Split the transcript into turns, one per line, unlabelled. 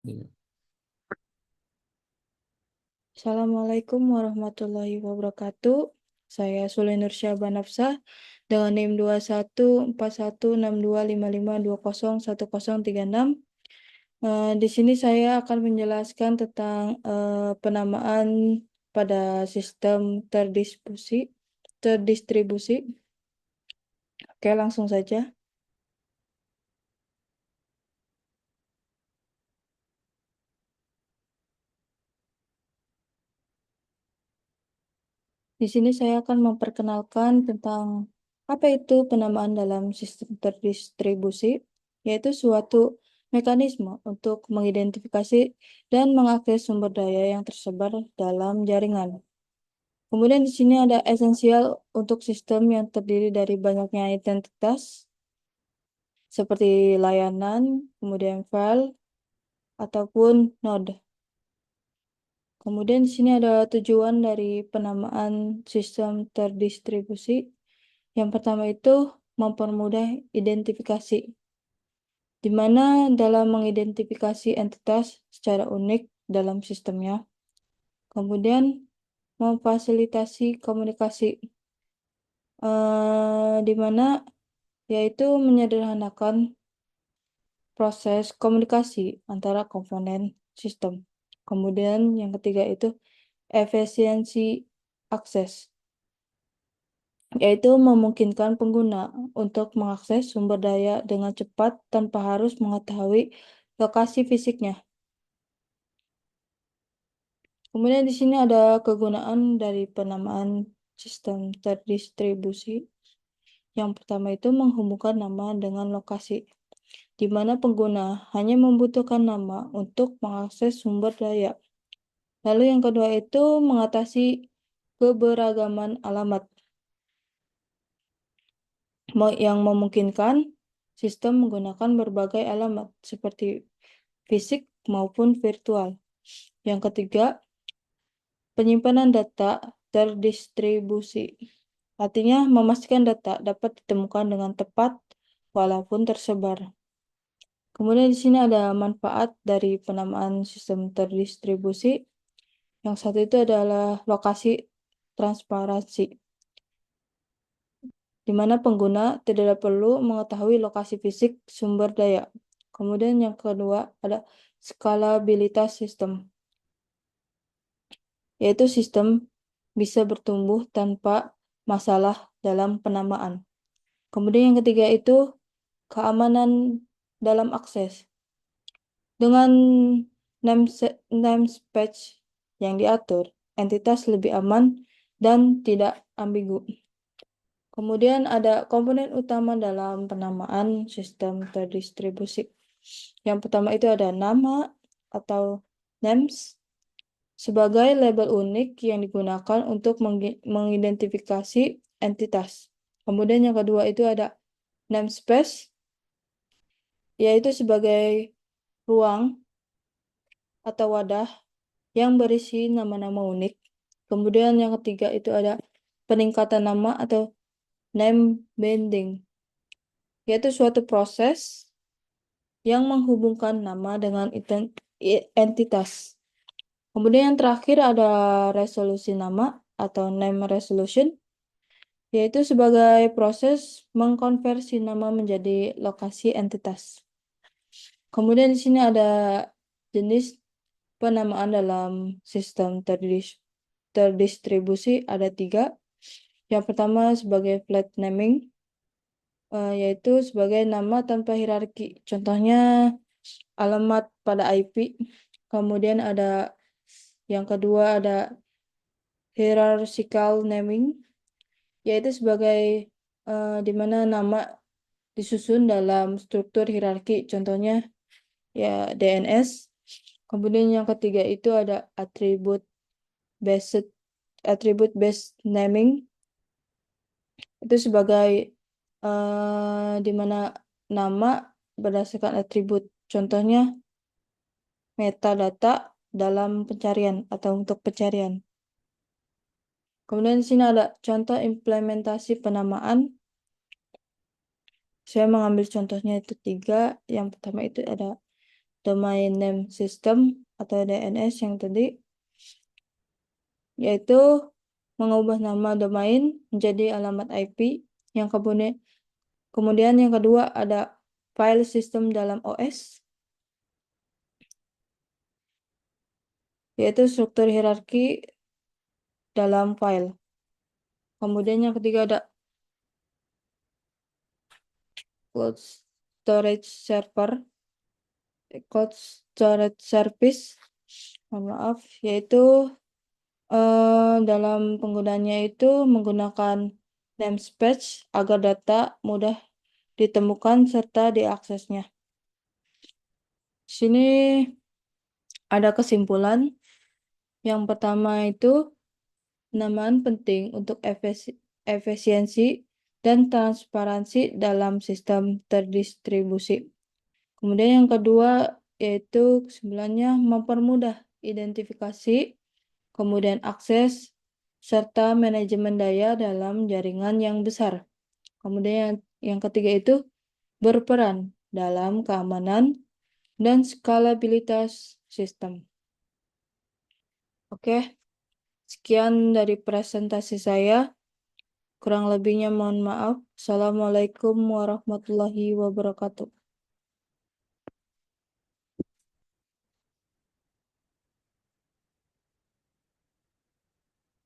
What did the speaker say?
Iya.
Assalamualaikum warahmatullahi wabarakatuh. Saya Sule Nursyah Banafsah dengan NIM 2141625520101036. Di sini saya akan menjelaskan tentang penamaan pada sistem terdistribusi. Oke, langsung saja. Di sini saya akan memperkenalkan tentang apa itu penamaan dalam sistem terdistribusi, yaitu suatu mekanisme untuk mengidentifikasi dan mengakses sumber daya yang tersebar dalam jaringan. Kemudian di sini ada esensial untuk sistem yang terdiri dari banyaknya identitas, seperti layanan, kemudian file, ataupun node. Kemudian di sini ada tujuan dari penamaan sistem terdistribusi. Yang pertama itu mempermudah identifikasi, di mana dalam mengidentifikasi entitas secara unik dalam sistemnya. Kemudian memfasilitasi komunikasi, di mana yaitu menyederhanakan proses komunikasi antara komponen sistem. Kemudian yang ketiga itu efisiensi akses, yaitu memungkinkan pengguna untuk mengakses sumber daya dengan cepat tanpa harus mengetahui lokasi fisiknya. Kemudian di sini ada kegunaan dari penamaan sistem terdistribusi. Yang pertama itu menghubungkan nama dengan lokasi, di mana pengguna hanya membutuhkan nama untuk mengakses sumber daya. Lalu yang kedua itu mengatasi keberagaman alamat, yang memungkinkan sistem menggunakan berbagai alamat seperti fisik maupun virtual. Yang ketiga, penyimpanan data terdistribusi. Artinya memastikan data dapat ditemukan dengan tepat walaupun tersebar. Kemudian di sini ada manfaat dari penamaan sistem terdistribusi. Yang satu itu adalah lokasi transparansi, di mana pengguna tidak perlu mengetahui lokasi fisik sumber daya. Kemudian yang kedua ada skalabilitas sistem, yaitu sistem bisa bertumbuh tanpa masalah dalam penamaan. Kemudian yang ketiga itu keamanan dalam akses. Dengan namespace yang diatur, entitas lebih aman dan tidak ambigu. Kemudian ada komponen utama dalam penamaan sistem terdistribusi. Yang pertama itu ada nama atau names sebagai label unik yang digunakan untuk mengidentifikasi entitas. Kemudian yang kedua itu ada namespace, yaitu sebagai ruang atau wadah yang berisi nama-nama unik. Kemudian yang ketiga itu ada peningkatan nama atau name bending, yaitu suatu proses yang menghubungkan nama dengan entitas. Kemudian yang terakhir ada resolusi nama atau name resolution, yaitu sebagai proses mengkonversi nama menjadi lokasi entitas. Kemudian di sini ada jenis penamaan dalam sistem terdistribusi ada 3. Yang pertama sebagai flat naming, yaitu sebagai nama tanpa hierarki. Contohnya alamat pada IP. Kemudian ada yang kedua ada hierarchical naming, yaitu sebagai di mana nama disusun dalam struktur hierarki. Contohnya ya DNS. Kemudian yang ketiga itu ada attribute based naming, itu sebagai di mana nama berdasarkan atribut. Contohnya metadata dalam pencarian atau untuk pencarian. Kemudian di sini ada contoh implementasi penamaan. Saya mengambil contohnya itu 3. Yang pertama itu ada domain name system atau DNS yang tadi, yaitu mengubah nama domain menjadi alamat IP. Yang kemudian yang kedua ada file system dalam OS, yaitu struktur hierarki dalam file. Kemudian yang ketiga ada cloud storage server, cloud storage service, mohon maaf, yaitu dalam penggunanya itu menggunakan namespace agar data mudah ditemukan serta diaksesnya. Di sini ada kesimpulan. Yang pertama itu penamaan penting untuk efisiensi dan transparansi dalam sistem terdistribusi. Kemudian yang kedua yaitu kesimpulannya mempermudah identifikasi, kemudian akses, serta manajemen daya dalam jaringan yang besar. Kemudian yang ketiga itu berperan dalam keamanan dan skalabilitas sistem. Oke, sekian dari presentasi saya. Kurang lebihnya mohon maaf. Assalamualaikum warahmatullahi wabarakatuh.